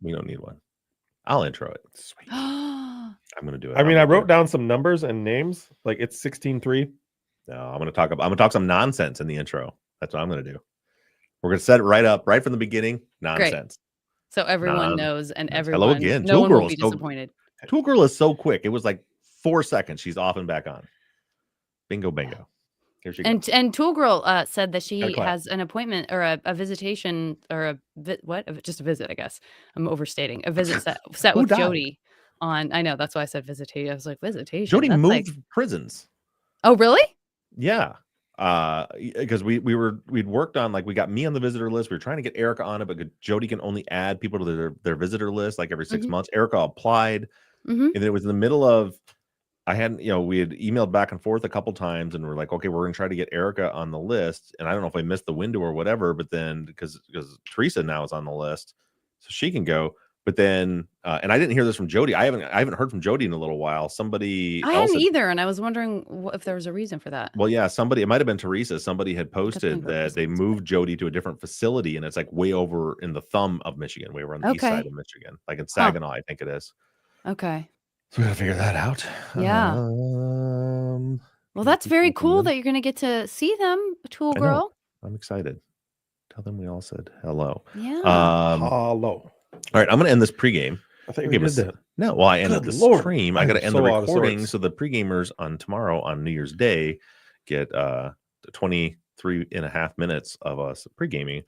We don't need one. I'll intro it. Sweet. I'm gonna do it. I mean, I wrote down some numbers and names. Like it's 16-3. No, I'm gonna talk some nonsense in the intro. That's what I'm gonna do. We're gonna set it right up, right from the beginning. Nonsense. Great. So everyone knows, and everyone. Hello again. No one will be disappointed. Tool Girl is so quick. It was like 4 seconds. She's off and back on. Bingo, bingo. Here she goes. And Tool Girl said that she has an appointment or a visitation or just a visit, I guess. I'm overstating. A visit set with Jody on. I know, that's why I said visitation. I was like, visitation. Jody moved prisons. Oh, really? Yeah. Because we'd worked on, like, we got me on the visitor list. We were trying to get Erica on it, but Jody can only add people to their visitor list like every 6 months. Erica applied, and then it was in the middle of, we had emailed back and forth a couple times, and we're like, okay, we're gonna try to get Erica on the list. And I don't know if I missed the window or whatever, but then because Teresa now is on the list, so she can go. But then, and I didn't hear this from Jody. I haven't heard from Jody in a little while. I hadn't either, and I was wondering if there was a reason for that. Well, yeah, it might have been Teresa. Somebody had posted that they moved Jody to a different facility, and it's like way over in the thumb of Michigan. We were on the east side of Michigan, like in Saginaw, I think it is. Okay. So we gotta figure that out. Yeah. Well, that's very cool that you're gonna get to see them, Tool Girl. I'm excited. Tell them we all said hello. Yeah. Hello. All right, I'm gonna end this pregame. I think we did that. No, well, I ended the stream. I got to end the recording, so the pregamers on tomorrow on New Year's Day get 23.5 minutes of us pregaming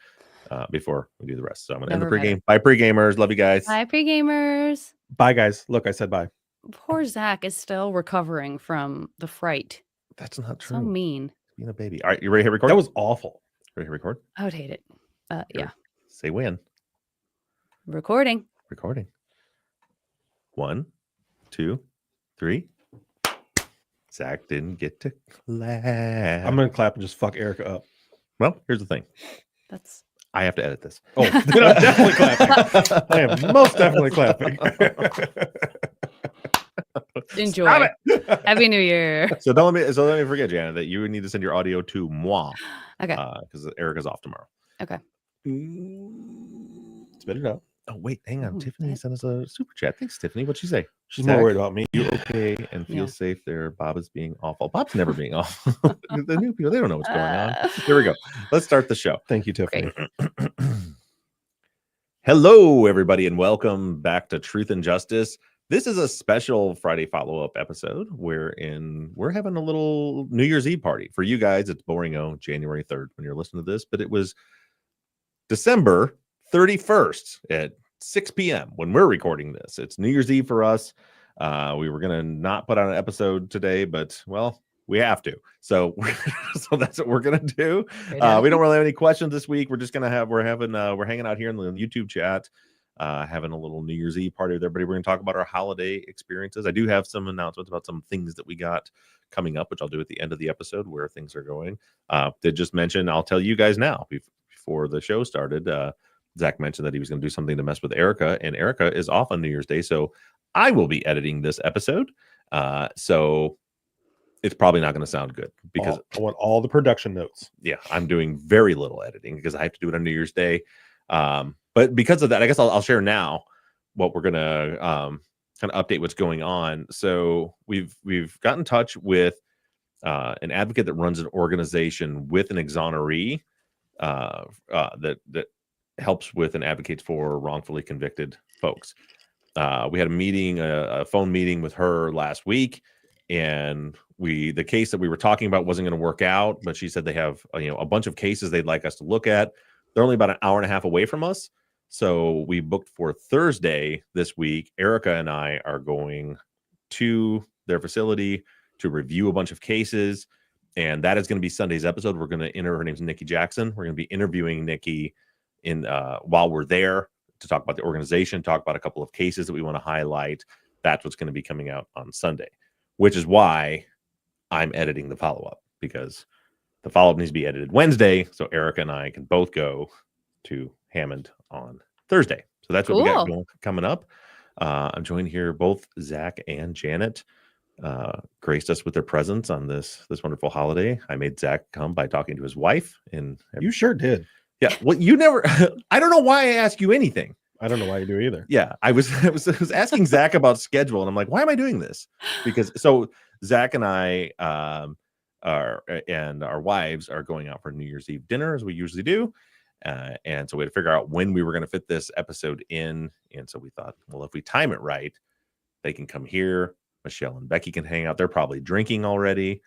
before we do the rest. So I'm gonna end the pregame. Bye, pregamers. Love you guys. Bye, pregamers. Bye, guys. Look, I said bye. Poor Zach is still recovering from the fright. That's not true. So mean. Being a baby. All right, you ready to record? That was awful. Ready to record? I would hate it. Yeah. Say when. Recording. 1, 2, 3. Zach didn't get to clap. I'm gonna clap and just fuck Erica up. Well, here's the thing. I have to edit this. Oh, I'm definitely clapping. I am most definitely clapping. Enjoy. Happy New Year. So let me forget, Janet, that you would need to send your audio to moi. Okay. Because Erica's off tomorrow. Okay. Spit it out. Oh, wait, hang on. Tiffany sent us a super chat. Thanks, Tiffany. What'd she say? She's more worried about me. You okay and feel safe there. Bob is being awful. Bob's never being awful. The new people, they don't know what's going on. Here we go. Let's start the show. Thank you, Tiffany. Hello, everybody, and welcome back to Truth and Justice. This is a special Friday follow-up episode wherein we're having a little New Year's Eve party. For you guys, it's boring, January 3rd when you're listening to this, but it was December 31st at 6 p.m. when we're recording this. It's New Year's Eve for us. We were going to not put out an episode today, but, well, we have to. So that's what we're going to do. We don't really have any questions this week. We're just going to we're hanging out here in the YouTube chat, having a little New Year's Eve party with everybody. We're going to talk about our holiday experiences. I do have some announcements about some things that we got coming up, which I'll do at the end of the episode, where things are going. Did just mention, I'll tell you guys now, before the show started, Zach mentioned that he was going to do something to mess with Erica, and Erica is off on New Year's Day, so I will be editing this episode. So it's probably not going to sound good because I want all the production notes. Yeah, I'm doing very little editing because I have to do it on New Year's Day. But because of that, I guess I'll share now what we're going to kind of update what's going on. So we've got in touch with an advocate that runs an organization with an exoneree that helps with and advocates for wrongfully convicted folks. We had a meeting, a phone meeting with her last week, and the case that we were talking about wasn't going to work out, but she said they have a bunch of cases they'd like us to look at. They're only about an hour and a half away from us, so we booked for Thursday this week. Erica and I are going to their facility to review a bunch of cases, and that is going to be Sunday's episode. We're going to her name's Nikki Jackson. We're going to be interviewing Nikki while we're there to talk about the organization, talk about a couple of cases that we want to highlight. That's what's going to be coming out on Sunday, which is why I'm editing the follow-up, because the follow-up needs to be edited Wednesday, so Erica and I can both go to Hammond on Thursday. So that's what we got coming up. I'm joined here. Both Zach and Janet graced us with their presence on this wonderful holiday. I made Zach come by talking to his wife. And you sure did. Yeah. Well, you never, I don't know why I ask you anything. I don't know why you do either. Yeah, I was asking Zach about schedule, and I'm like, why am I doing this? Because so Zach and I and our wives are going out for New Year's Eve dinner as we usually do. And so we had to figure out when we were going to fit this episode in. And so we thought, well, if we time it right, they can come here. Michelle and Becky can hang out. They're probably drinking already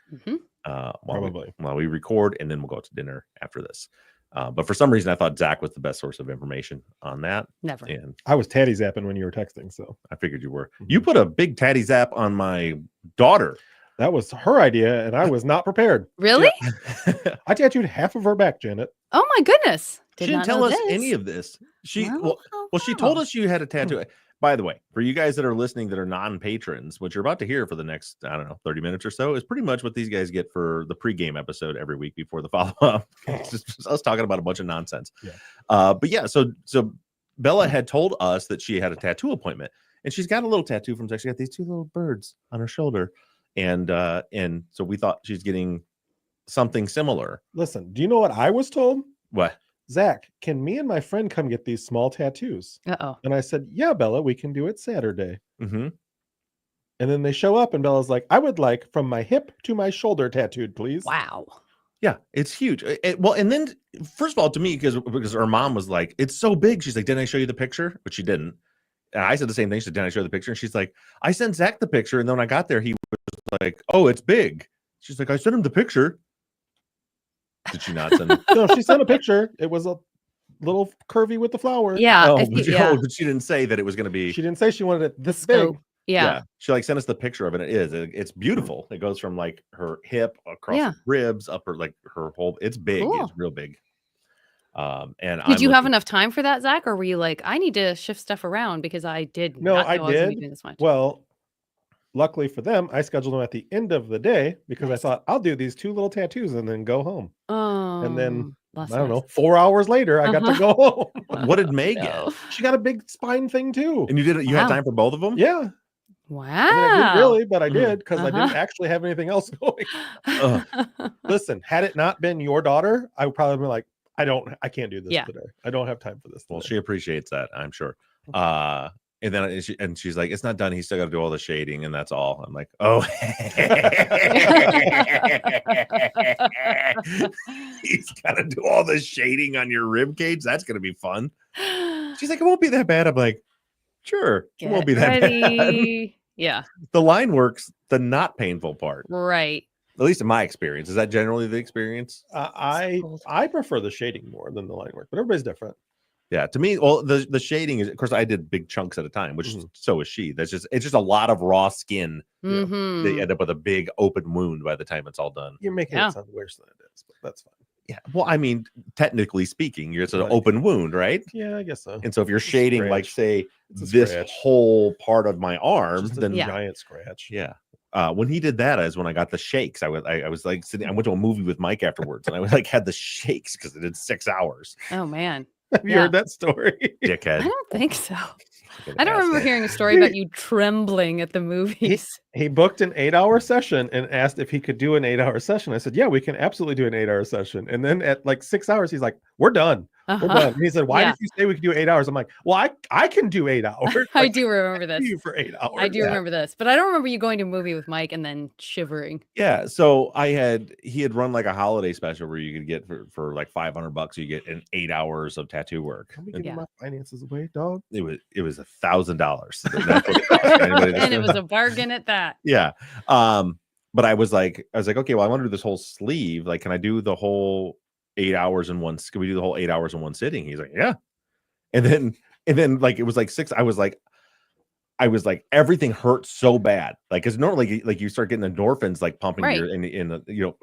while we record, and then we'll go out to dinner after this. But for some reason, I thought Zach was the best source of information on that. Never. And I was tatty zapping when you were texting, so I figured you were. You put a big tatty zap on my daughter. That was her idea, and I was not prepared. Really? Yeah. I tattooed half of her back, Janet. Oh my goodness! She didn't tell us any of this. She she told us you had a tattoo. By the way, for you guys that are listening that are non-patrons, what you're about to hear for the next, 30 minutes or so is pretty much what these guys get for the pregame episode every week before the follow-up. It's just us talking about a bunch of nonsense. Yeah. But yeah, so Bella had told us that she had a tattoo appointment, and she's got a little tattoo from Texas. She got these two little birds on her shoulder. And so we thought she's getting something similar. Listen, do you know what I was told? What? Zach, can me and my friend come get these small tattoos? Uh-oh. And I said, yeah, Bella, we can do it Saturday. Mm-hmm. And then they show up, and Bella's like, I would like from my hip to my shoulder tattooed, please. Wow. Yeah, it's huge. Well, and then first of all, to me, because her mom was like, it's so big. She's like, didn't I show you the picture? But she didn't. And I said the same thing. She said, didn't I show the picture? And she's like, I sent Zach the picture. And then when I got there, he was like, oh, it's big. She's like, I sent him the picture. Did she not send it? No, she sent a picture. It was a little curvy with the flower. Yeah. But she didn't say that it was going to be. She didn't say she wanted it this big. Yeah. She like sent us the picture of it. It's beautiful. It goes from like her hip across her ribs, up her like her whole. It's big. Cool. It's real big. And did you have enough time for that, Zach, or were you like, I need to shift stuff around because I did no, not know I I was did. doing this much. Well, luckily for them, I scheduled them at the end of the day because I thought I'll do these two little tattoos and then go home. Oh, and then I don't know, 4 hours later, I got to go home. What did May get? She got a big spine thing too. And you had time for both of them? Yeah. Wow. I mean, I didn't really, but I did because I didn't actually have anything else going. Listen, had it not been your daughter, I would probably be like, I can't do this today. I don't have time for this today. Well, she appreciates that, I'm sure. And then she's like, it's not done. He's still got to do all the shading, and that's all. I'm like, oh, he's got to do all the shading on your rib cage. That's going to be fun. She's like, it won't be that bad. I'm like, sure, it won't be that bad. Yeah. The line works, the not painful part. Right. At least in my experience. Is that generally the experience? I prefer the shading more than the line work, but everybody's different. Yeah, to me, well, the shading is, of course, I did big chunks at a time, which so is she. It's just a lot of raw skin. They end up with a big open wound by the time it's all done. You're making it sound worse than it is, but that's fine. Yeah, well, I mean, technically speaking, it's an open wound, right? Yeah, I guess so. And so if you're shading, like, say, this whole part of my arm, then giant scratch. Yeah. When he did that is when I got the shakes. I was like sitting. I went to a movie with Mike afterwards, and I was like had the shakes because it did 6 hours. Oh man. Have you heard that story? Dickhead. I don't think so. I don't remember hearing a story about you trembling at the movies. He booked an 8-hour session and asked if he could do an 8-hour session. I said, yeah, we can absolutely do an 8-hour session. And then at like 6 hours, he's like, we're done. We're done. And he said, why did you say we could do 8 hours? I'm like, well, I can do 8 hours. I do remember this. You for 8 hours. I do remember this, but I don't remember you going to a movie with Mike and then shivering. Yeah. So he had run like a holiday special where you could get for like $500, you get 8 hours of tattoo work. Can we give my finances away, dog? It was $1,000. And it was a bargain at that. Yeah. But I was like, okay, well, I want to do this whole sleeve. Like, can I do the whole 8 hours in one? Can we do the whole 8 hours in one sitting? He's like, yeah. And then like it was like 6. I was like everything hurt so bad. Like, because normally like you start getting endorphins like pumping your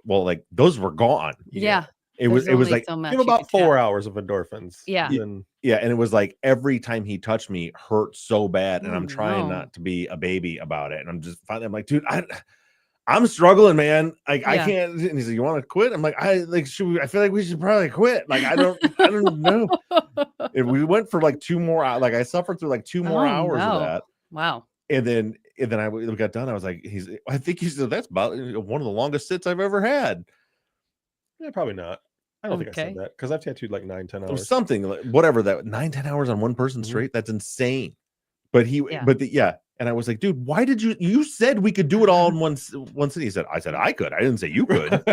well, like those were gone. Yeah. It was like give about 4 hours of endorphins. Yeah. And it was like every time he touched me hurt so bad, and I'm trying not to be a baby about it. And I'm like, dude, I'm struggling, man. Like I can't. And he's like, you want to quit? I'm like, I feel like we should probably quit. Like I don't know. And we went for like 2 more hours. Like I suffered through like 2 more hours of that. Wow. And then we got done. I was like, I think he said that's about one of the longest sits I've ever had. Yeah, probably not. I don't think I said that because I've tattooed like 9-10 hours. Or something, whatever that 9-10 hours on one person straight. That's insane. But and I was like, dude, why did you said we could do it all in one city? He said, I said I could. I didn't say you could.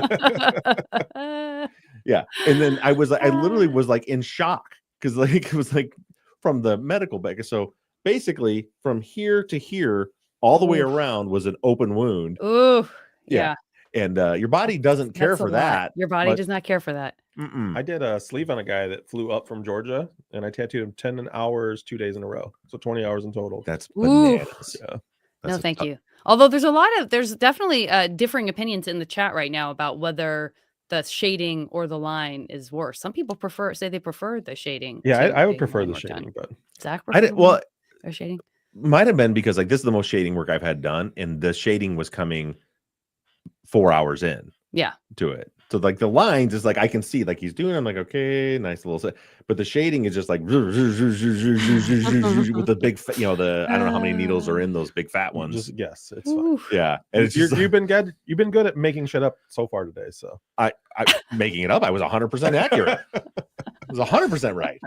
Yeah. And then I literally was like in shock because like it was like from the medical back. So basically from here to here, all the way around was an open wound. Ooh, yeah. And your body doesn't care for that. Your body does not care for that. I did a sleeve on a guy that flew up from Georgia, and I tattooed him 10 hours, 2 days in a row. So 20 hours in total. That's bananas. Yeah. No, thank you. Although there's definitely differing opinions in the chat right now about whether the shading or the line is worse. Some people say they prefer the shading. Yeah, I would prefer the shading, but Zach, well, shading might have been because like this is the most shading work I've had done, and the shading was coming 4 hours in. Yeah. To it. So like the lines is like I can see like he's doing. I'm like, okay, nice little set. But the shading is just like with the big, I don't know how many needles are in those big fat ones. Yes, it's fine. Yeah, and it's you've been good. You've been good at making shit up so far today. So I making it up. I was 100% accurate. I was 100% right.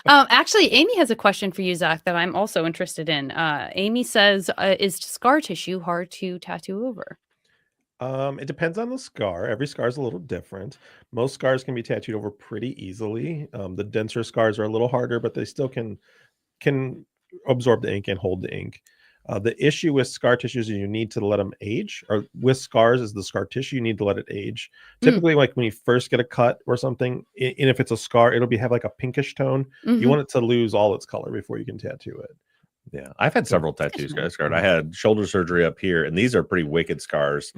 Actually, Amy has a question for you, Zach, that I'm also interested in. Amy says, "Is scar tissue hard to tattoo over?" It depends on the scar. Every scar is a little different. Most scars can be tattooed over pretty easily. The denser scars are a little harder, but they still can absorb the ink and hold the ink. The issue with scar tissues is you need to let them age, or with scars is the scar tissue, you need to let it age. Typically, like when you first get a cut or something, and if it's a scar, it'll have like a pinkish tone. You want it to lose all its color before you can tattoo it. Yeah, I've had several tattoos scarred. I had shoulder surgery up here, and these are pretty wicked scars.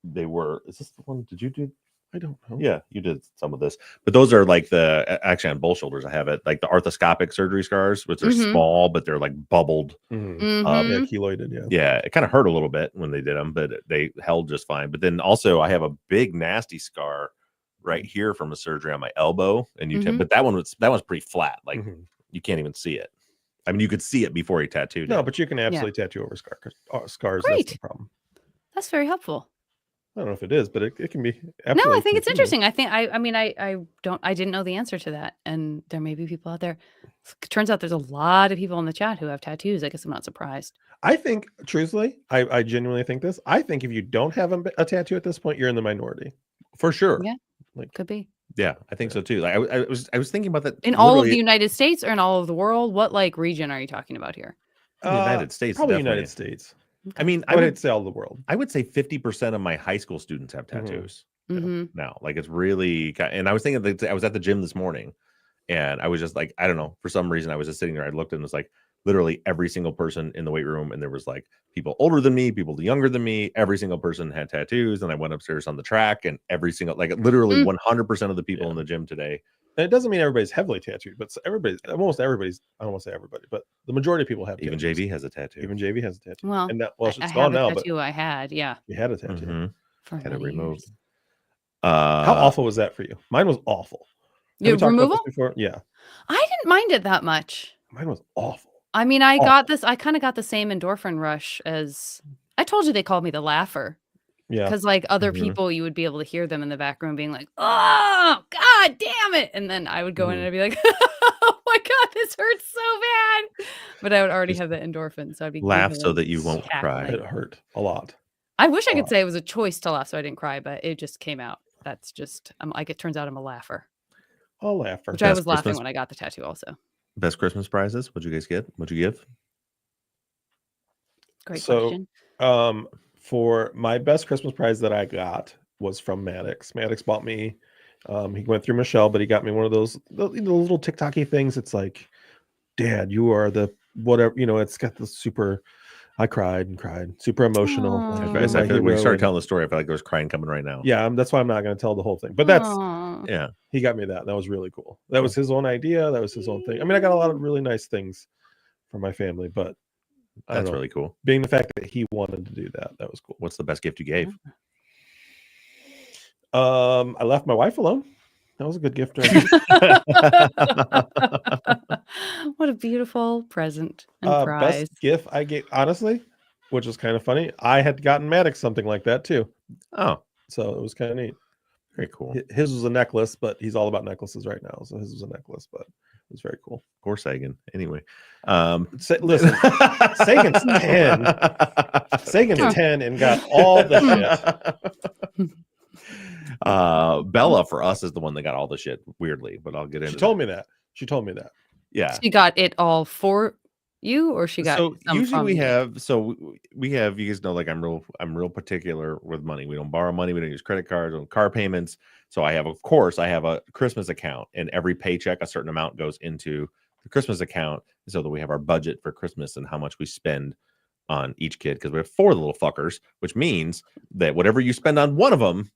They were. Is this the one? Did you do? I don't know. Yeah, you did some of this, but those are like actually on both shoulders. I have it like the arthroscopic surgery scars, which are small, but they're like bubbled. Yeah, keloided. Yeah, yeah. It kind of hurt a little bit when they did them, but they held just fine. But then also, I have a big nasty scar right here from a surgery on my elbow, and but that one was pretty flat. Like you can't even see it. I mean, you could see it before he tattooed. No, but you can absolutely tattoo over scars. Great. That's the problem. That's very helpful. I don't know if it is, but it can be. No, I think it's interesting. I think I didn't know the answer to that, and there may be people out there. It turns out there's a lot of people in the chat who have tattoos. I guess I'm not surprised. I think, truthfully, I genuinely think this. I think if you don't have a tattoo at this point, you're in the minority, for sure. Yeah, could be. Yeah, I think so too. Like I was thinking about that in all of the United States or in all of the world. What like region are you talking about here? The United States, probably United States. I mean, I would say all the world. I would say 50% of my high school students have tattoos now. Like it's really, and I was thinking that I was at the gym this morning, and I was just like, I don't know, for some reason I was just sitting there. I looked and it was like literally every single person in the weight room, and there was like people older than me, people younger than me. Every single person had tattoos, and I went upstairs on the track, and every single literally 100% of the people in the gym today. And it doesn't mean everybody's heavily tattooed, but almost everybody's. I don't want to say everybody, but the majority of people have. Even tattoos. JV has a tattoo. Even JV has a tattoo. Well, and that, it's gone now. Tattoo I had, yeah. You had a tattoo. Had it removed. How awful was that for you? Mine was awful. Have we talked about this before? Yeah. I didn't mind it that much. Mine was awful. I mean, I kind of got the same endorphin rush as I told you. They called me the laugher. Yeah. Because like other people, you would be able to hear them in the back room being like, "Oh, God damn it!" And then I would go in and I'd be like, "Oh my God, this hurts so bad!" But I would already have the endorphin, so I'd be laugh so that you won't cry. It hurt a lot. I wish I could say it was a choice to laugh, so I didn't cry, but it just came out. That's just it turns out I'm a laugher. A laugher. Which I was laughing when I got the tattoo. Also, best Christmas prizes. What'd you guys get? What'd you give? Great question. For my best Christmas prize that I got was from Maddox. Maddox bought me, he went through Michelle, but he got me one of those little TikTok-y things. It's like, Dad, you are the whatever, it's got the super, I cried and cried, super emotional. I feel like when you start telling the story, I feel like there's crying coming right now. Yeah, that's why I'm not going to tell the whole thing. But he got me that. That was really cool. That was his own idea. That was his own thing. I mean, I got a lot of really nice things from my family, but that's really cool. Being the fact that he wanted to do that was cool. What's the best gift you gave? I left my wife alone. That was a good gift. What a beautiful present and prize. Best gift I gave, honestly, which is kind of funny. I had gotten Maddox something like that too. Oh, So it was kind of neat. Very cool. His was a necklace, but he's all about necklaces right now. So his was a necklace, but it was very cool. Sagan. Anyway, listen, Sagan's 10. Sagan's 10 and got all the shit. Bella for us is the one that got all the shit, weirdly, but I'll get into. She told me that. Yeah, she got it all for you, or she got. So usually we have you guys know, like I'm real particular with money. We don't borrow money. We don't use credit cards or car payments. So I have a Christmas account, and every paycheck a certain amount goes into the Christmas account, so that we have our budget for Christmas and how much we spend on each kid, because we have 4 little fuckers, which means that whatever you spend on one of them,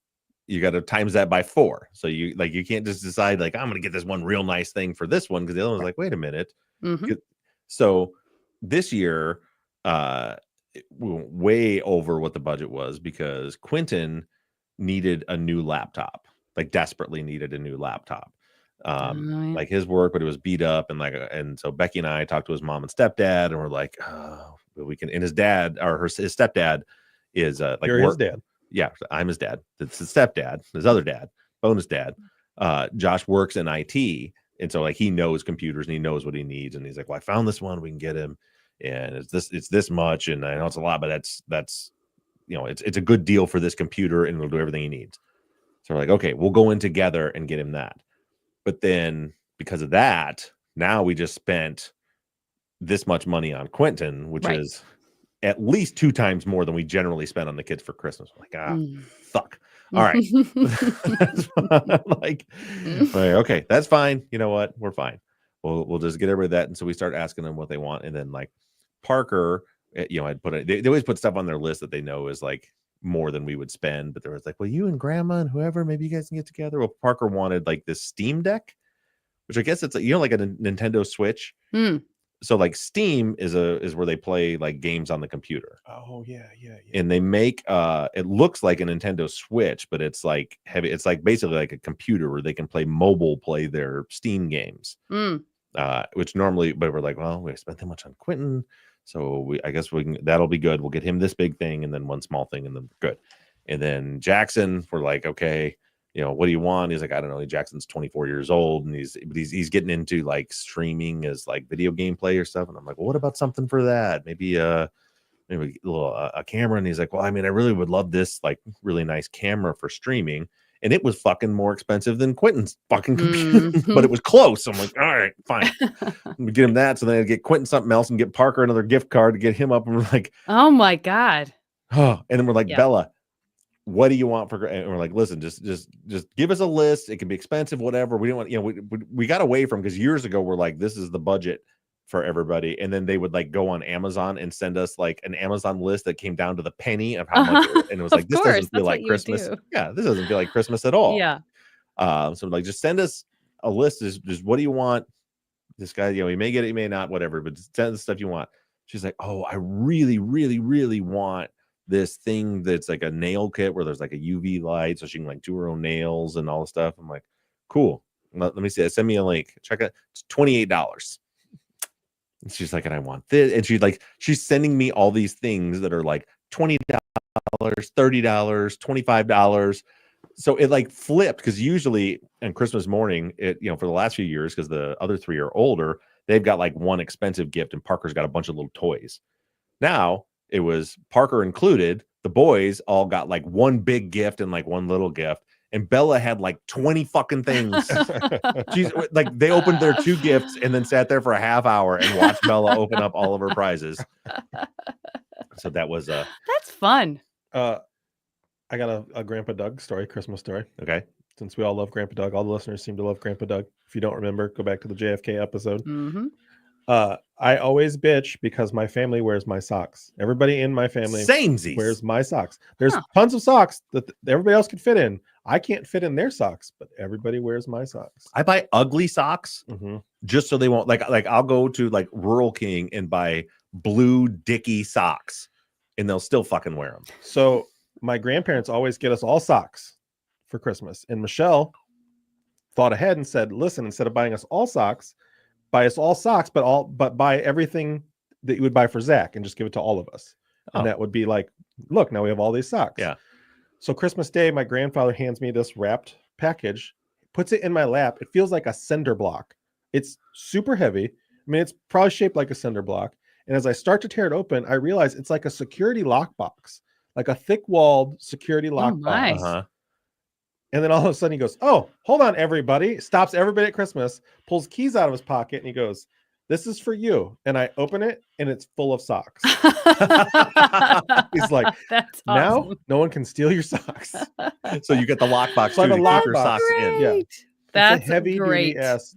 you got to times that by 4. So you can't just decide like, I'm gonna get this one real nice thing for this one, because the other one's like, wait a minute. Mm-hmm. So this year we went way over what the budget was, because Quentin needed a new laptop, like desperately needed a new laptop. Like his work, but it was beat up, and so Becky and I talked to his mom and stepdad, and we're like, oh, we can. And his dad, or his stepdad is like, you're his dad. Yeah, I'm his dad. It's his stepdad, his other dad, bonus dad. Josh works in IT, and so like he knows computers and he knows what he needs, and he's like, well, I found this one, we can get him, and it's this much, and I know it's a lot, but that's it's a good deal for this computer, and it'll do everything he needs. So we're like, okay, we'll go in together and get him that. But then because of that, now we just spent this much money on Quentin, which is at least 2 times more than we generally spend on the kids for Christmas. I'm like, fuck. All right. Okay, that's fine. You know what? We're fine. We'll just get everybody that. And so we start asking them what they want. And then like Parker, I'd they always put stuff on their list that they know is like more than we would spend. But there was like, well, you and grandma and whoever, maybe you guys can get together. Well, Parker wanted like this Steam Deck, which I guess it's like a Nintendo Switch. So like Steam is where they play like games on the computer. Oh yeah. And they make it looks like a Nintendo Switch, but it's like heavy. It's like basically like a computer where they can play their Steam games. Which normally, but we're like, well, we spent that much on Quentin, so I guess that'll be good. We'll get him this big thing and then one small thing, and then good. And then Jackson, we're like, okay, what do you want? He's like, I don't know. Jackson's 24 years old, and he's getting into like streaming as like video game play or stuff. And I'm like, well, what about something for that? Maybe a little camera. And he's like, well, I mean, I really would love this like really nice camera for streaming. And it was fucking more expensive than Quentin's fucking computer, but it was close. I'm like, all right, fine. We get him that. So then I'd get Quentin something else and get Parker another gift card to get him up. And we're like, oh my God. Oh, and then we're like, Bella, what do you want for? And we're like, listen, just give us a list. It can be expensive, whatever. We don't want, we got away from, because years ago we're like, this is the budget for everybody, and then they would like go on Amazon and send us like an Amazon list that came down to the penny of how much, and it was like, this doesn't feel like Christmas. Yeah, this doesn't feel like Christmas at all. Yeah. So like, just send us a list. Just what do you want? This guy, he may get it, he may not, whatever, but send the stuff you want. She's like, oh, I really, really, really want this thing that's like a nail kit where there's like a UV light, so she can like do her own nails and all the stuff. I'm like, cool. Let me see. Send me a link. Check it. It's $28. And she's like, and I want this. And she's sending me all these things that are like $20, $30, $25. So it like flipped, because usually on Christmas morning, for the last few years, because the other 3 are older, they've got like one expensive gift, and Parker's got a bunch of little toys. Now it was Parker included. The boys all got like one big gift and like one little gift. And Bella had like 20 fucking things. She's like, they opened their 2 gifts and then sat there for a half hour and watched Bella open up all of her prizes. So that was that's fun. I got a Grandpa Doug story, Christmas story. Okay. Since we all love Grandpa Doug, all the listeners seem to love Grandpa Doug. If you don't remember, go back to the JFK episode. Mm-hmm. I always bitch because my family wears my socks. Everybody in my family wears my socks. There's tons of socks that everybody else can fit in. I can't fit in their socks, but everybody wears my socks. I buy ugly socks just so they won't like I'll go to like Rural King and buy blue Dickie socks, and they'll still fucking wear them. So my grandparents always get us all socks for Christmas, and Michelle thought ahead and said, listen, instead of buying us all socks, buy us all socks, but buy everything that you would buy for Zach and just give it to all of us. And that would be like, look, now we have all these socks. Yeah. So Christmas Day, my grandfather hands me this wrapped package, puts it in my lap. It feels like a cinder block. It's super heavy. I mean, it's probably shaped like a cinder block. And as I start to tear it open, I realize it's like a security lockbox, like a thick-walled security lockbox. Uh-huh. And then all of a sudden he goes, "Oh, hold on, everybody." Stops everybody at Christmas, pulls keys out of his pocket, and he goes, "This is for you." And I open it, and it's full of socks. He's like, That's "Now awesome. no one can steal your socks." So you get the lockbox So I too have to a keep your lockbox. socks in. Yeah. That's It's a heavy great. duty ass.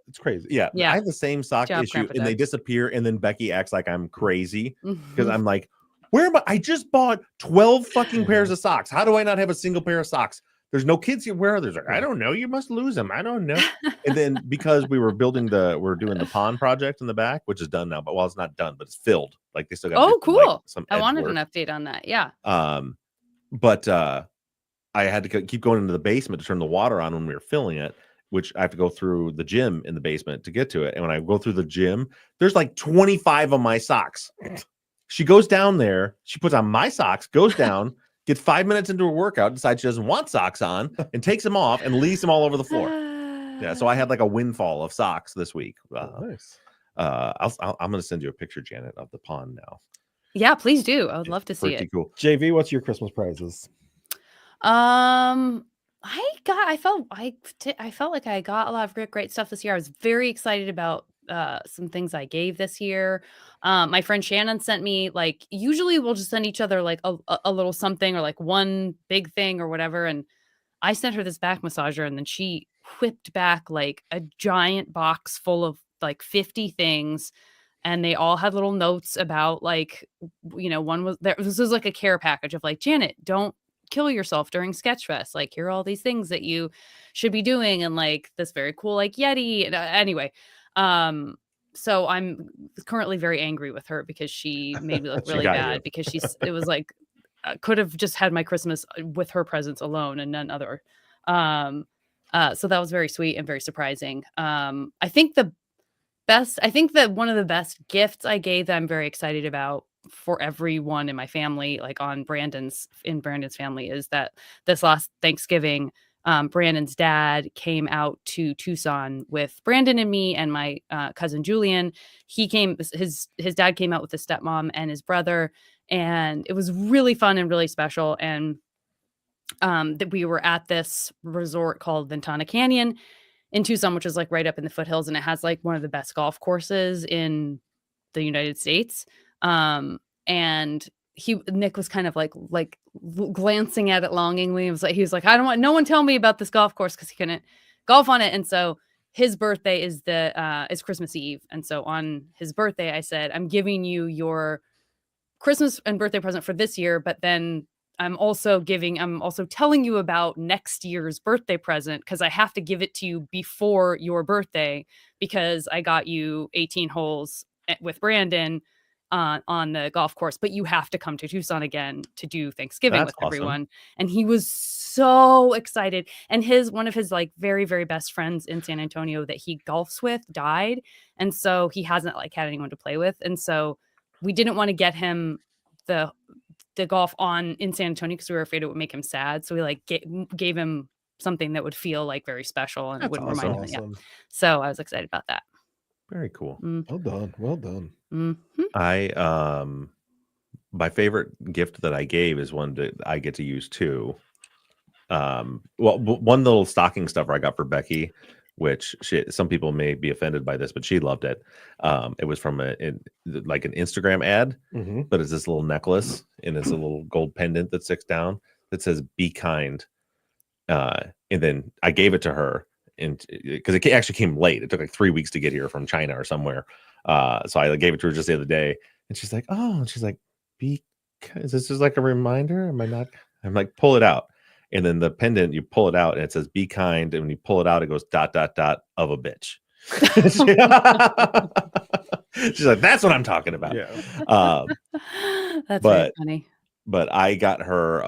It's crazy. Yeah, Yeah. I have the same sock Job, issue, Grandpa and they Doug. disappear, and then Becky acts like I'm crazy because Mhm. I'm like, where am I? I just bought 12 fucking pairs of socks. How do I not have a single pair of socks? There's no kids here. Where are they? Like, I don't know. You must lose them. I don't know. And then because we're doing the pond project in the back, which is done now, but it's not done, but it's filled. Like they still got. Oh, some, like, cool. some I edge wanted work. an update on that. Yeah. But I had to keep going into the basement to turn the water on when we were filling it, which I have to go through the gym in the basement to get to it. And when I go through the gym, there's like 25 of my socks. She goes down there, she puts on my socks, goes down, gets 5 minutes into her workout, decides she doesn't want socks on, and takes them off and leaves them all over the floor. Yeah, so I had like a windfall of socks this week. Nice. I'm going to send you a picture, Janet, of the pond now. Yeah, please do. I would love to see it. Cool. JV, what's your Christmas prizes? I felt like I got a lot of great stuff this year. I was very excited about some things I gave this year. My friend Shannon sent me, like, usually we'll just send each other like a little something or like one big thing or whatever. And I sent her this back massager, and then she whipped back like a giant box full of like 50 things. And they all had little notes about, like, one was there. This was like a care package of like, Janet, don't kill yourself during Sketchfest. Like, here are all these things that you should be doing. And like this very cool, like, Yeti. And, anyway. So I'm currently very angry with her because she made me look really bad because it was like, could have just had my Christmas with her presence alone and none other. So that was very sweet and very surprising. I think that one of the best gifts I gave that I'm very excited about for everyone in my family, like in Brandon's family, is that this last Thanksgiving, Brandon's dad came out to Tucson with Brandon and me and my cousin Julian. His dad came out with his stepmom and his brother, and it was really fun and really special. And that we were at this resort called Ventana Canyon in Tucson, which is like right up in the foothills, and it has like one of the best golf courses in the United States. And Nick was kind of like glancing at it longingly. He was like, I don't want no one tell me about this golf course because he couldn't golf on it. And so his birthday is is Christmas Eve. And so on his birthday, I said, I'm giving you your Christmas and birthday present for this year, but then I'm also telling you about next year's birthday present because I have to give it to you before your birthday because I got you 18 holes with Brandon on the golf course, but you have to come to Tucson again to do Thanksgiving with everyone. And he was so excited. And one of his like very, very best friends in San Antonio that he golfs with died. And so he hasn't like had anyone to play with. And so we didn't want to get him the golf on in San Antonio because we were afraid it would make him sad. So we like gave him something that would feel like very special and it wouldn't remind him. Yeah. So I was excited about that. Very cool. Well done. Mm-hmm. My favorite gift that I gave is one that I get to use too. One little stocking stuffer I got for Becky, which some people may be offended by this, but she loved it. It was from like an Instagram ad, but it's this little necklace and it's a little gold pendant that sticks down that says "Be kind." And then I gave it to her, and because it actually came late, it took like 3 weeks to get here from China or somewhere. So I gave it to her just the other day, and she's like, "Oh," and she's like, "Is this just like a reminder? Am I not?" I'm like, "Pull it out." And then the pendant, you pull it out and it says "Be kind." And when you pull it out, it goes ... of a bitch. She's like, "That's what I'm talking about." Yeah. That's very funny. But I got her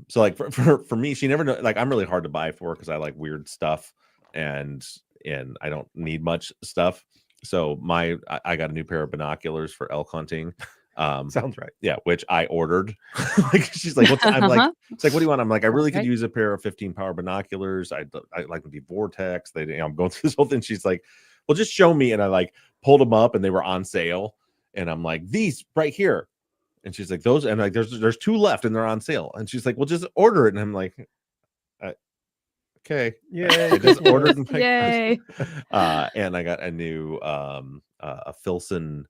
so like for me, she never know, like I'm really hard to buy for because I like weird stuff and I don't need much stuff. So I got a new pair of binoculars for elk hunting. Sounds right. Yeah, which I ordered. Like she's like, I'm like, it's like, what do you want? I'm like, I really could use a pair of 15 power binoculars. I like them to be vortex. I'm going through this whole thing. She's like, well, just show me. And I like pulled them up and they were on sale. And I'm like, these right here. And she's like, those, and like there's 2 left and they're on sale. And she's like, well, just order it. And I'm like, okay. Yeah. I just ordered my Yay. and I got a new a Filson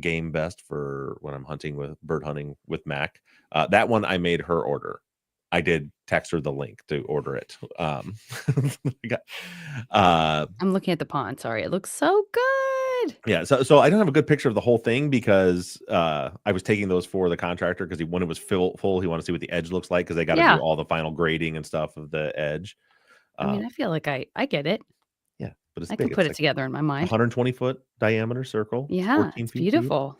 game vest for when I'm hunting with bird hunting with Mac. That one I made her order. I did text her the link to order it. I'm looking at the pond. Sorry, it looks so good. Yeah, so I don't have a good picture of the whole thing because I was taking those for the contractor because when it was full, he wanted to see what the edge looks like because they got to do all the final grading and stuff of the edge. I mean, I feel like I get it. Yeah, but it's I big. can put it together in my mind. 120-foot diameter circle. Yeah, it's beautiful.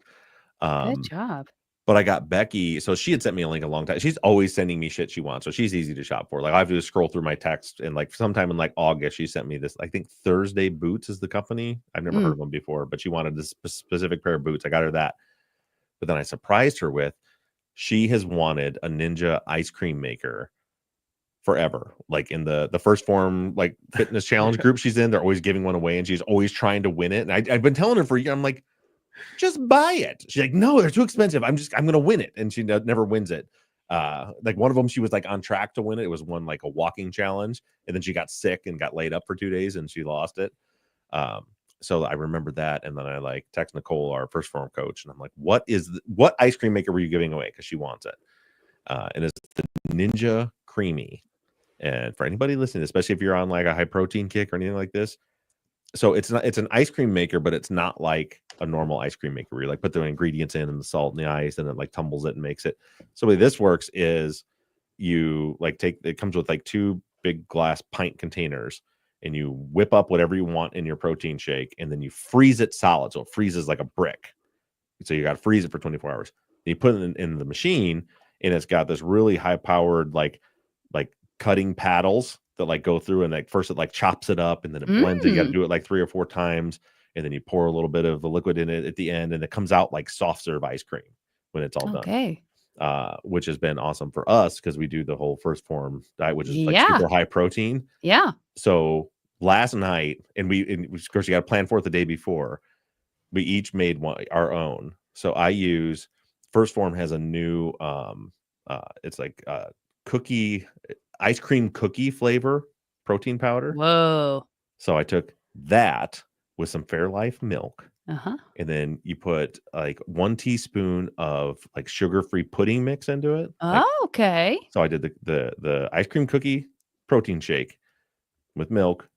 Good job. But I got Becky, so she had sent me a link a long time. She's always sending me shit she wants, so she's easy to shop for. Like I have to just scroll through my text, and like sometime in like August, she sent me this. I think Thursday Boots is the company. I've never heard of them before, but she wanted this specific pair of boots. I got her that, but then I surprised her with she has wanted a Ninja ice cream maker forever. Like in the First Form like fitness challenge group she's in, they're always giving one away, and she's always trying to win it. And I've been telling her for a year, I'm like, just buy it. She's like, no, they're too expensive. I'm gonna win it, and she never wins it. Like one of them, she was like on track to win it. It was one like a walking challenge, and then she got sick and got laid up for 2 days, and she lost it. So I remember that, and then I like text Nicole, our First Form coach, and I'm like, what ice cream maker were you giving away? Because she wants it, and it's the Ninja Creamy. And for anybody listening, especially if you're on like a high protein kick or anything like this. So it's an ice cream maker, but it's not like a normal ice cream maker where you like put the ingredients in and the salt and the ice and it like tumbles it and makes it. So the way this works is you like it comes with like 2 big glass pint containers and you whip up whatever you want in your protein shake and then you freeze it solid. So it freezes like a brick. So you got to freeze it for 24 hours. And you put it in the machine and it's got this really high powered like cutting paddles that like go through and like first it like chops it up and then it blends it. You got to do it like 3 or 4 times and then you pour a little bit of the liquid in it at the end and it comes out like soft serve ice cream when it's all done. Which has been awesome for us because we do the whole First Form diet, which is like super high protein. Yeah. So last night, and of course you got to plan for it the day before. We each made our own. So I use First Form has a new it's like ice cream cookie flavor protein powder. Whoa. So I took that with some Fairlife milk. And then you put like 1 teaspoon of like sugar-free pudding mix into it. Okay. So I did the ice cream cookie protein shake with milk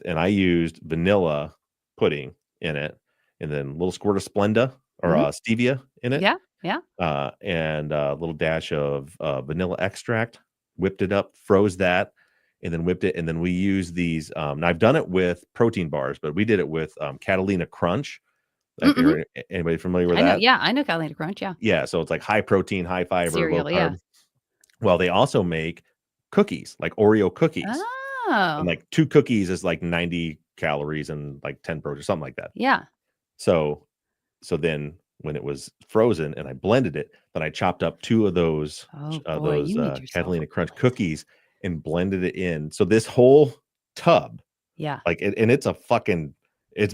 and I used vanilla pudding in it and then a little squirt of Splenda or stevia in it. Yeah. And a little dash of vanilla extract. Whipped it up, froze that, and then whipped it. And then we use these. Now I've done it with protein bars, but we did it with Catalina Crunch. Anybody familiar with that? Yeah, I know Catalina Crunch. Yeah. Yeah. So it's like high protein, high fiber, cereal, low carb. Well, they also make cookies, like Oreo cookies. And like 2 cookies is like 90 calories and like 10 protein, something like that. Yeah. So then when it was frozen and I blended it, then I chopped up 2 of those Catalina Crunch cookies and blended it in. So this whole tub, like and it's a fucking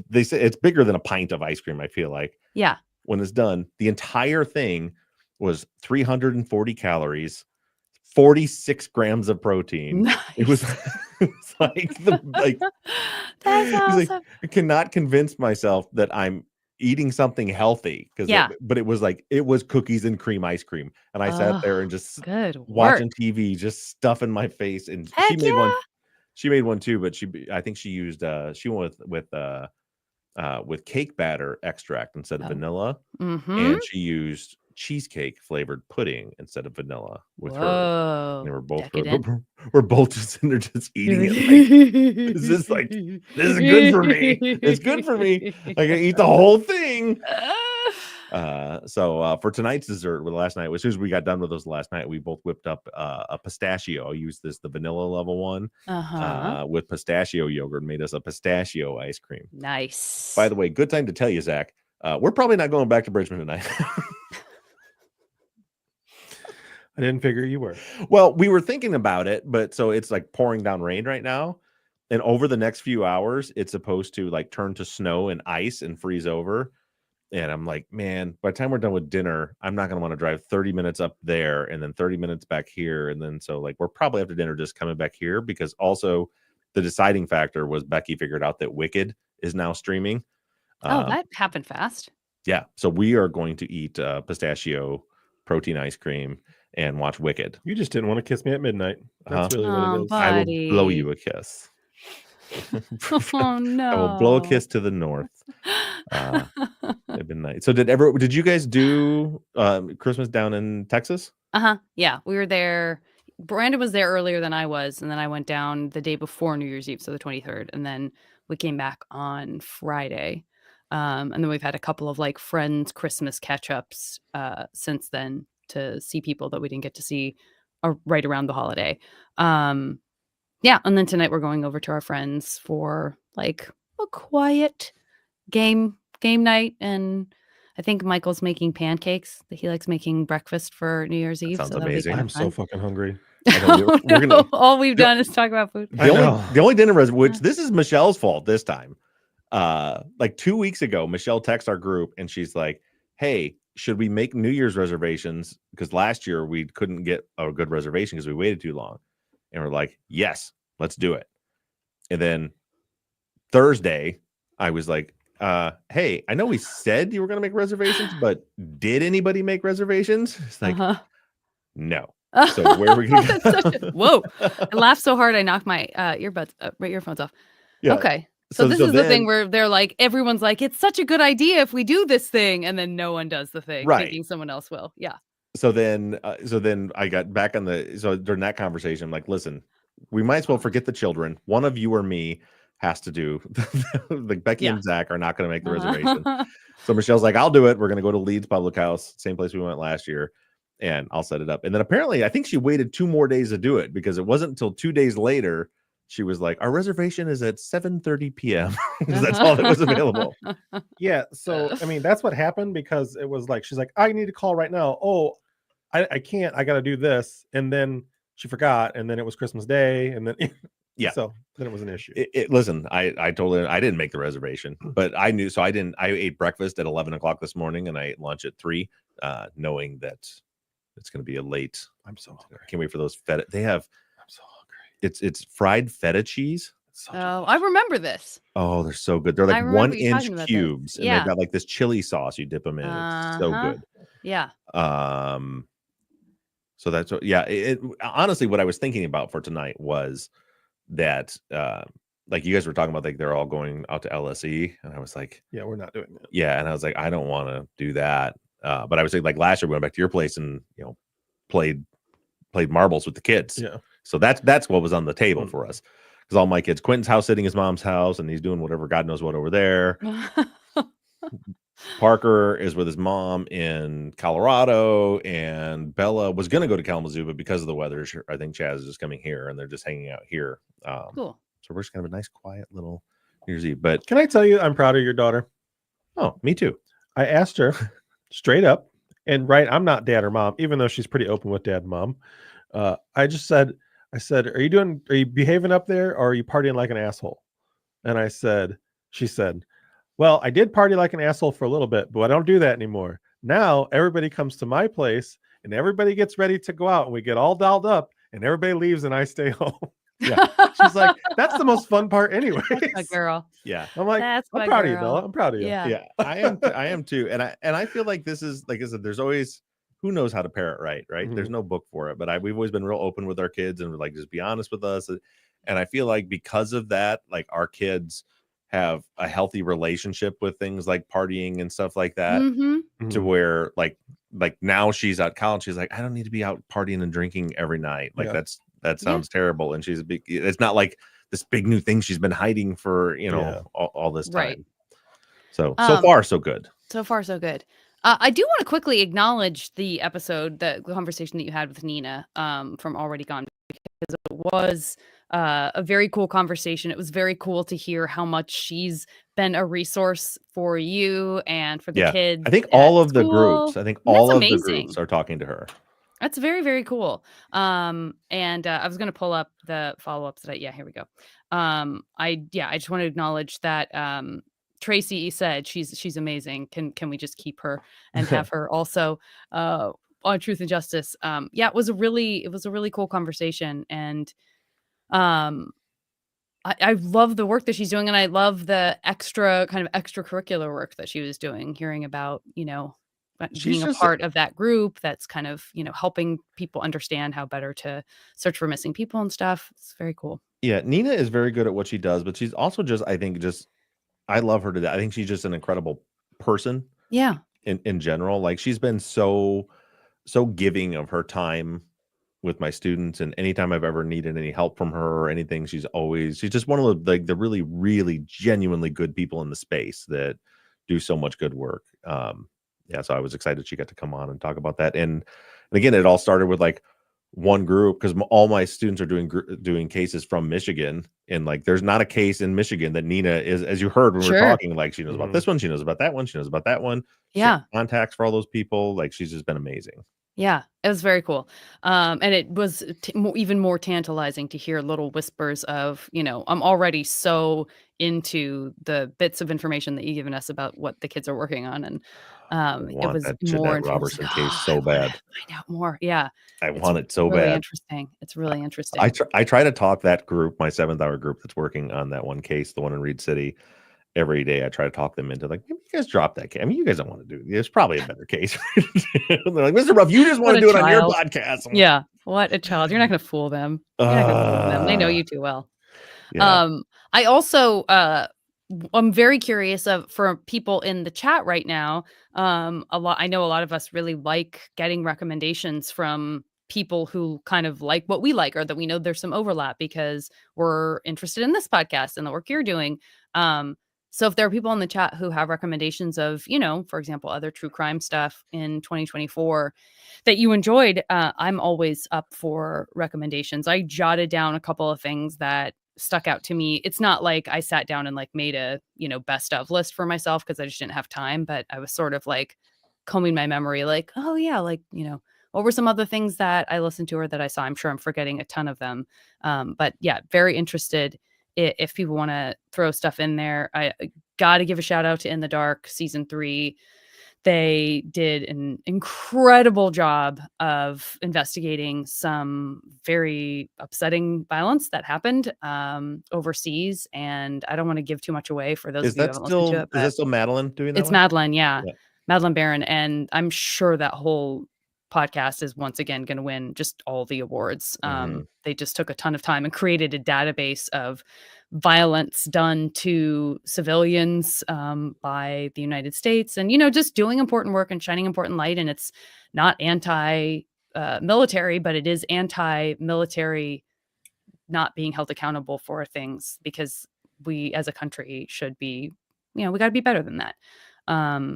they say it's bigger than a pint of ice cream. I feel like when it's done, the entire thing was 340 calories, 46 grams of protein. Nice. It was like that's awesome. Like, I cannot convince myself that I'm eating something healthy but it was like it was cookies and cream ice cream and I sat there and just watching TV, just stuffing my face. And she made one too, but I think she used she went with cake batter extract instead of vanilla, and she used cheesecake flavored pudding instead of vanilla with her. And we're both just sitting there just eating it. Like, this is good for me. It's good for me. I can eat the whole thing. So for tonight's dessert, last night, as soon as we got done with those last night, we both whipped up a pistachio. I used the vanilla level one with pistachio yogurt, made us a pistachio ice cream. Nice. By the way, good time to tell you, Zach, We're probably not going back to Bridgman tonight. I didn't figure you were. Well, we were thinking about it, but so it's like pouring down rain right now. And over the next few hours, it's supposed to like turn to snow and ice and freeze over. And I'm like, man, by the time we're done with dinner, I'm not going to want to drive 30 minutes up there and then 30 minutes back here. And then so like we're probably after dinner just coming back here, because also the deciding factor was Becky figured out that Wicked is now streaming. That happened fast. Yeah. So we are going to eat pistachio protein ice cream and watch Wicked. You just didn't want to kiss me at midnight. That's really what it is. I will blow you a kiss. Oh no! I will blow a kiss to the north. At midnight. So did you guys do Christmas down in Texas? Yeah, we were there. Brandon was there earlier than I was, and then I went down the day before New Year's Eve, so the 23rd, and then we came back on Friday. And then we've had a couple of like friends Christmas catch-ups since then to see people that we didn't get to see right around the holiday. Yeah, and then tonight we're going over to our friends for like a quiet game night, and I think Michael's making pancakes. That he likes making breakfast for New Year's Eve. Sounds so amazing. I'm so fucking hungry. All we've done is talk about food. The only dinner which this is Michelle's fault this time. Like 2 weeks ago, Michelle texted our group and she's like, hey, should we make New Year's reservations? Because last year we couldn't get a good reservation because we waited too long. And we're like, yes, let's do it. And then Thursday, I was like, hey, I know we said you were going to make reservations, but did anybody make reservations? It's like, no. So where are we going to go? Whoa. I laughed so hard I knocked my earphones off. Yeah. Okay. So this is the thing where they're like, everyone's like, it's such a good idea if we do this thing, and then no one does the thing, thinking someone else will. Yeah. So then I got back on during that conversation, I'm like, listen, we might as well forget the children. One of you or me has to do like Becky and Zach are not going to make the reservation. So Michelle's like, I'll do it. We're going to go to Leeds Public House, same place we went last year, and I'll set it up. And then apparently I think she waited 2 more days to do it, because it wasn't until 2 days later she was like, our reservation is at 7:30 p.m. because that's all that was available. Yeah. So, I mean, that's what happened, because it was like, she's like, I need to call right now. Oh, I can't. I got to do this. And then she forgot. And then it was Christmas Day. And then, yeah. So then it was an issue. Listen, I told her I didn't make the reservation, but I knew. So I ate breakfast at 11 o'clock this morning and I ate lunch at 3, knowing that it's going to be a late. I'm so hungry. I can't wait for those feta. I'm so hungry. It's fried feta cheese. I remember this. Oh, they're so good. They're like 1-inch cubes, and they've got like this chili sauce you dip them in. It's so good. Yeah. So that's what. Yeah. Honestly, what I was thinking about for tonight was that, like you guys were talking about, like they're all going out to LSE, and I was like, yeah, we're not doing that. Yeah, and I was like, I don't want to do that. But I was like last year we went back to your place and played marbles with the kids. Yeah. So that's what was on the table for us. Because all my kids, Quentin's house sitting his mom's house, and he's doing whatever God knows what over there. Parker is with his mom in Colorado, and Bella was going to go to Kalamazoo, but because of the weather, I think Chaz is just coming here, and they're just hanging out here. Cool. So we're just kind of a nice, quiet little New Year's Eve. But can I tell you, I'm proud of your daughter. Oh, me too. I asked her straight up, and I'm not dad or mom, even though she's pretty open with dad and mom. I said, are you behaving up there, or are you partying like an asshole? And she said, well, I did party like an asshole for a little bit, but I don't do that anymore. Now everybody comes to my place and everybody gets ready to go out and we get all dialed up and everybody leaves and I stay home. Yeah. She's like, that's the most fun part anyway. My girl. Yeah. I'm like, I'm proud of you, Bella. I'm proud of you. Yeah. Yeah. I am too. And I feel like this is, like I said, there's always, who knows how to parent right? Mm-hmm. There's no book for it, but we've always been real open with our kids and we're like, just be honest with us. And I feel like because of that, like our kids have a healthy relationship with things like partying and stuff like that, to where like now she's at college. She's like, I don't need to be out partying and drinking every night. Like that sounds terrible. And it's not like this big new thing she's been hiding for, all this time. Right. So far, so good. So far, so good. I do want to quickly acknowledge the episode, the conversation that you had with Nina from Already Gone, because it was a very cool conversation. It was very cool to hear how much she's been a resource for you and for the kids I think at all of the school. groups, That's amazing. are talking to her. That's very, very cool. And I was gonna pull up the follow-ups that here we go. I just want to acknowledge that Tracy said she's amazing. Can we just keep her and have her also on Truth and Justice? It was a really cool conversation, and um I love the work that she's doing, and I love the extracurricular work that she was doing, hearing about, being a part of that group that's kind of, helping people understand how better to search for missing people and stuff. It's very cool. Yeah, Nina is very good at what she does, but she's also I love her to death. I think she's just an incredible person. Yeah. In general, like she's been so giving of her time with my students, and anytime I've ever needed any help from her or anything, she's just one of the really, really genuinely good people in the space that do so much good work. So I was excited she got to come on and talk about that. And again, it all started with like one group, because all my students are doing cases from Michigan, and like there's not a case in Michigan that Nina is, as you heard when we were talking, like she knows about this one, she knows about that one, she knows about that one. Yeah, contacts for all those people. Like she's just been amazing. Yeah, it was very cool. And it was even more tantalizing to hear little whispers of, I'm already so into the bits of information that you've given us about what the kids are working on. And it was that more Jeanette Robertson case so bad. Find out more. Yeah. I want it so really bad. Interesting. It's really interesting. I try to talk that group, my 7th hour group that's working on that one case, the one in Reed City. Every day I try to talk them into like, maybe you guys drop that case. I mean, you guys don't want to do it. There's probably a better case. They're like, Mr. Ruff, you just want to do it on your podcast. Yeah. What a child. You're not going to fool them. You're not going to fool them. They know you too well. Yeah. I also, I'm very curious for people in the chat right now. I know a lot of us really like getting recommendations from people who kind of like what we like, or that we know there's some overlap because we're interested in this podcast and the work you're doing. So if there are people in the chat who have recommendations of, for example, other true crime stuff in 2024 that you enjoyed, I'm always up for recommendations. I jotted down a couple of things that stuck out to me. It's not like I sat down and like made a, best of list for myself because I just didn't have time, but I was sort of like combing my memory, like, oh yeah, like, what were some other things that I listened to or that I saw? I'm sure I'm forgetting a ton of them. But yeah, very interested if people want to throw stuff in there. I got to give a shout out to In the Dark season 3. They did an incredible job of investigating some very upsetting violence that happened overseas. And I don't want to give too much away for those of you who haven't listened to it. Is that still Madeline doing that? It's Madeline, yeah. Madeline Barron. And I'm sure that whole podcast is once again going to win just all the awards. They just took a ton of time and created a database of violence done to civilians by the United States, and just doing important work and shining important light. And it's not anti-military, but it is anti-military not being held accountable for things, because we as a country should be, we got to be better than that.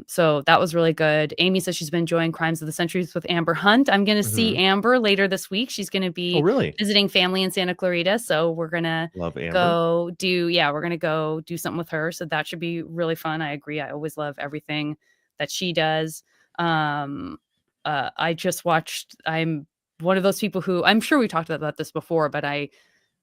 So that was really good. Amy says she's been enjoying Crimes of the Centuries with Amber Hunt. I'm going to see Amber later this week. She's going to be visiting family in Santa Clarita. So we're going to go do something with her. So that should be really fun. I agree. I always love everything that she does. I just watched, I'm one of those people who, I'm sure we talked about this before, but I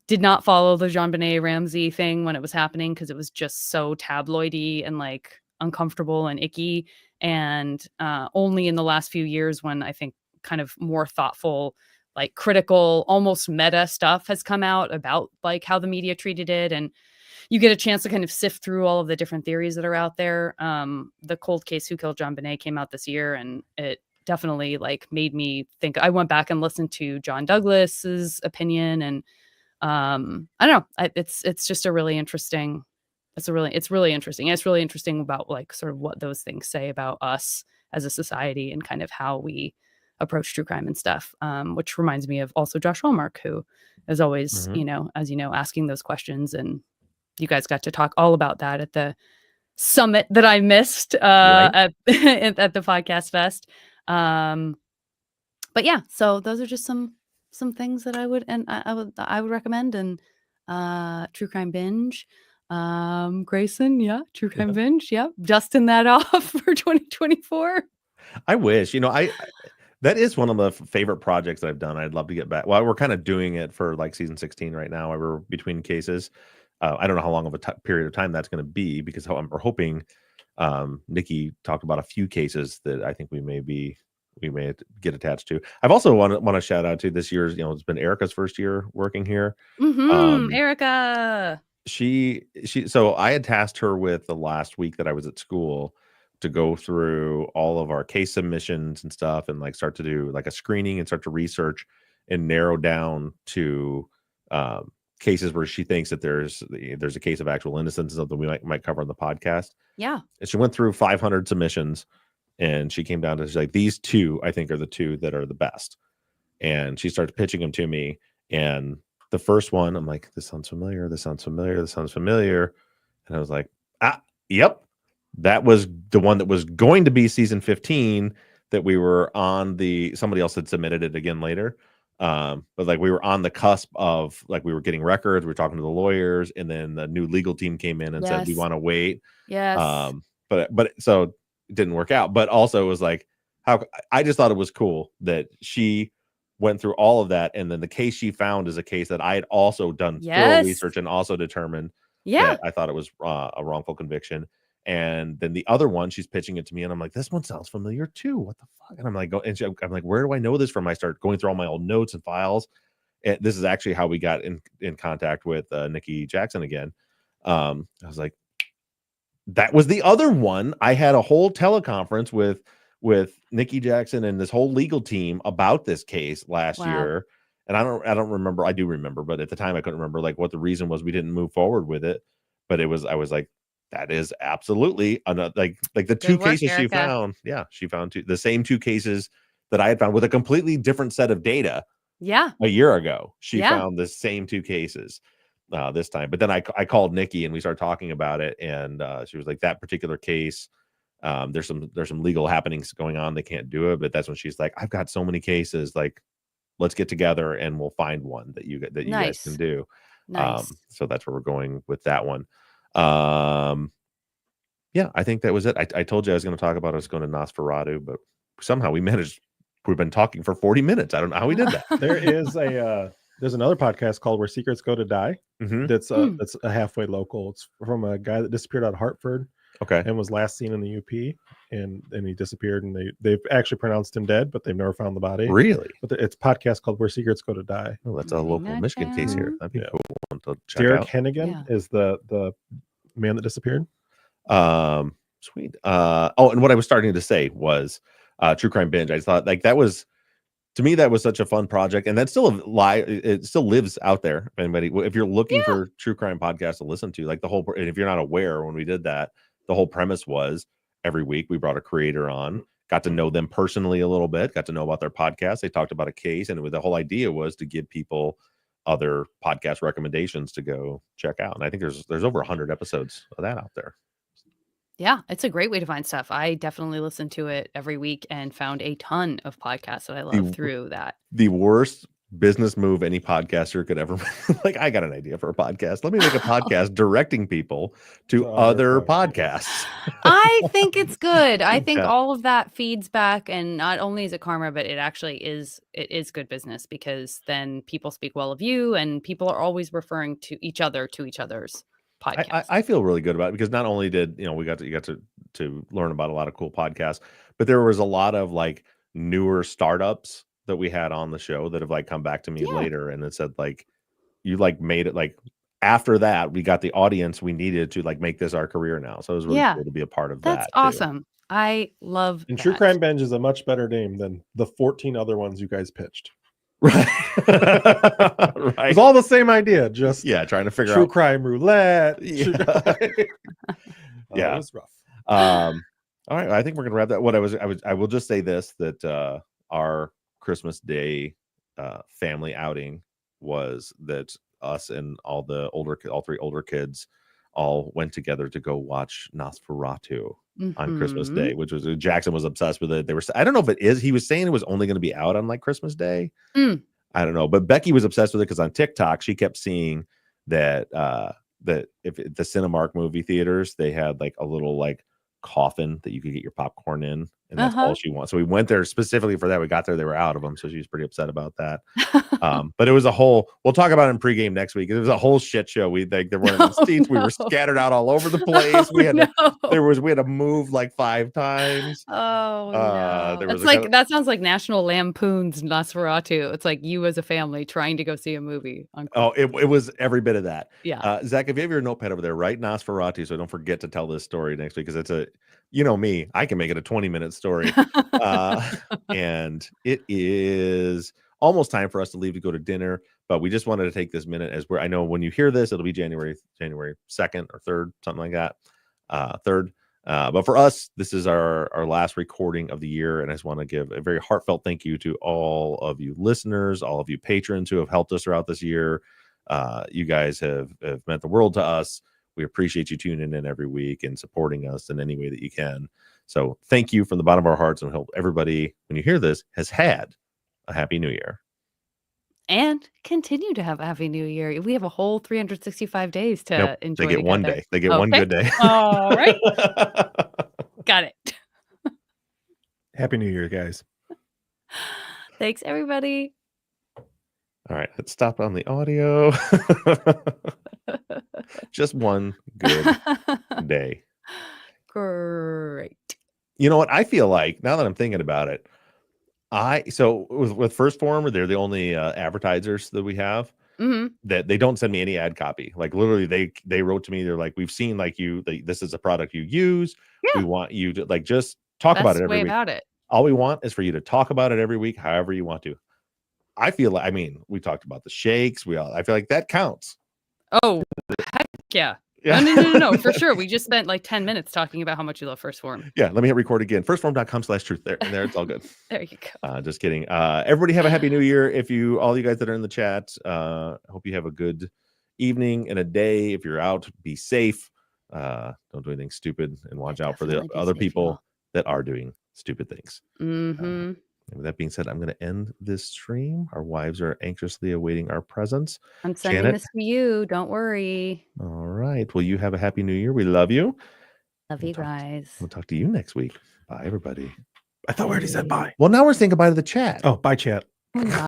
did not follow the JonBenet Ramsey thing when it was happening, because it was just so tabloidy and like uncomfortable and icky. And only in the last few years, when I think kind of more thoughtful, like critical, almost meta stuff has come out about like how the media treated it, and you get a chance to kind of sift through all of the different theories that are out there. The cold case Who Killed JonBenet came out this year, and it definitely like made me think. I went back and listened to John Douglas's opinion, and I don't know. It's just a really interesting. It's really interesting. And it's really interesting about like sort of what those things say about us as a society and kind of how we approach true crime and stuff. Which reminds me of also Josh Hallmark, who is always, as you know, asking those questions. And you guys got to talk all about that at the summit that I missed at the Podcast Fest. But yeah, so those are just some things that I would recommend. And True Crime Binge. Grayson, yeah, True Crime Binge, yeah, dusting that off for 2024. I wish, I that is one of the favorite projects I've done. I'd love to get back. Well, we're kind of doing it for like season 16 right now. We're between cases. I don't know how long of a period of time that's going to be, because we're hoping. Nikki talked about a few cases that I think we may get attached to. I've also want to shout out to this year's. It's been Erica's first year working here. Erica. So I had tasked her with the last week that I was at school to go through all of our case submissions and stuff, and like start to do like a screening and start to research and narrow down to cases where she thinks that there's a case of actual innocence, something we might cover on the podcast. Yeah. And she went through 500 submissions, and she came down to, she's like, these two I think are the two that are the best. And she starts pitching them to me, and the first one, I'm like, this sounds familiar, this sounds familiar, this sounds familiar. And I was like, yep, that was the one that was going to be season 15 that we were on. Somebody else had submitted it again later. But like we were on the cusp of, like, we were getting records, we were talking to the lawyers, and then the new legal team came in and said, we want to wait. Yes. But so it didn't work out. But also it was like, I just thought it was cool that she went through all of that, and then the case she found is a case that I had also done thorough research and also determined that I thought it was a wrongful conviction. And then the other one, she's pitching it to me, and I'm like, this one sounds familiar too. What the fuck? And I'm like, I'm like, where do I know this from? I start going through all my old notes and files. And this is actually how we got in contact with Nikki Jackson again. I was like, that was the other one. I had a whole teleconference with Nikki Jackson and this whole legal team about this case last year. And I don't remember. I do remember, but at the time I couldn't remember like what the reason was we didn't move forward with it. But I was like, that is absolutely like the two cases she found. Yeah, she found the same two cases that I had found with a completely different set of data. Yeah, a year ago, she found the same two cases this time. But then I called Nikki and we started talking about it, and she was like, that particular case, there's some legal happenings going on. They can't do it. But that's when she's like, I've got so many cases. Like, let's get together and we'll find one that you guys can do. Nice. So that's where we're going with that one. Yeah, I think that was it. I told you I was going to talk about us going to Nosferatu, but somehow we've been talking for 40 minutes. I don't know how we did that. There is there's another podcast called Where Secrets Go to Die. That's a halfway local. It's from a guy that disappeared out of Hartford. Okay. And was last seen in the UP, and he disappeared, and they've actually pronounced him dead, but they've never found the body. Really? But it's a podcast called Where Secrets Go to Die. Oh, that's a local Michigan case here. That'd be cool one to check Derek out. Hennigan is the man that disappeared. Sweet. And what I was starting to say was True Crime Binge. I thought like that was, to me, that was such a fun project, and that's still it still lives out there. If you're looking for true crime podcasts to listen to, like and if you're not aware, when we did that, the whole premise was every week we brought a creator on, got to know them personally a little bit, got to know about their podcast. They talked about a case, and the whole idea was to give people other podcast recommendations to go check out. And I think there's over 100 episodes of that out there. Yeah, it's a great way to find stuff. I definitely listen to it every week and found a ton of podcasts that I love through that. The worst business move any podcaster could ever make. Like, I got an idea for a podcast. Let me make a podcast directing people to other podcasts. I think it's good. I think all of that feeds back, and not only is it karma, but it actually is good business, because then people speak well of you, and people are always referring to each other's podcast. I feel really good about it, because not only did we got to learn about a lot of cool podcasts, but there was a lot of like newer startups that we had on the show that have like come back to me later, and it said like, you like made it, like after that we got the audience we needed to like make this our career now. So it was really cool to be a part of that. That's awesome. I love and that. True Crime Binge is a much better name than the 14 other ones you guys pitched. Right. Right. It's all the same idea, just trying to figure true out crime roulette. Yeah. It was rough. All right, I think we're gonna wrap that. I will just say this, that our Christmas Day family outing was that us and all three older kids all went together to go watch Nosferatu on Christmas Day, which was, Jackson was obsessed with it. I don't know if it is, he was saying it was only going to be out on like Christmas Day. I don't know, but Becky was obsessed with it because on TikTok she kept seeing that that if the Cinemark movie theaters, they had like a little like coffin that you could get your popcorn in, and that's all she wants. So we went there specifically for that. We got there, they were out of them, so she was pretty upset about that. But it was a whole, we'll talk about it in pregame next week. It was a whole shit show. We like there weren't seats, we were scattered out all over the place. We had we had to move like 5 times. It's like that sounds like National Lampoon's Nosferatu. It's like you as a family trying to go see a movie. It was every bit of that. Yeah. Zach, if you have your notepad over there, write Nosferatu, so don't forget to tell this story next week, because it's a, you know me, I can make it a 20-minute story. And it is almost time for us to leave to go to dinner, but we just wanted to take this minute, as I know when you hear this, it'll be January 2nd or 3rd, something like that. 3rd. But for us, this is our last recording of the year, and I just want to give a very heartfelt thank you to all of you listeners, all of you patrons who have helped us throughout this year. You guys have meant the world to us. We appreciate you tuning in every week and supporting us in any way that you can. So thank you from the bottom of our hearts, and hope everybody, when you hear this, has had a happy new year. And continue to have a happy new year. We have a whole 365 days to enjoy. They get together. one day. They get one good day. All right. Got it. Happy New Year, guys. Thanks, everybody. All right, let's stop on the audio. Just one good day. Great. You know what? I feel like, now that I'm thinking about it, so with First Form, they're the only advertisers that we have that they don't send me any ad copy. Like literally, they wrote to me. They're like, we've seen like this is a product you use. Yeah. We want you to like just talk about it every week. About it. All we want is for you to talk about it every week, however you want to. I feel like, I mean, we talked about the shakes. I feel like that counts. Oh, heck yeah. No, for sure. We just spent like 10 minutes talking about how much you love First Form. Yeah, let me hit record again. Firstform.com/truth. There, it's all good. There you go. Just kidding. Everybody have a happy new year. All you guys that are in the chat, hope you have a good evening and a day. If you're out, be safe. Don't do anything stupid, and watch out for the other people that are doing stupid things. With that being said, I'm going to end this stream. Our wives are anxiously awaiting our presents. I'm sending this to you. Don't worry. All right. Well, you have a happy new year. We love you. Love you guys. We'll talk to you next week. Bye, everybody. I thought we already said bye. Well, now we're saying goodbye to the chat. Oh, bye, chat.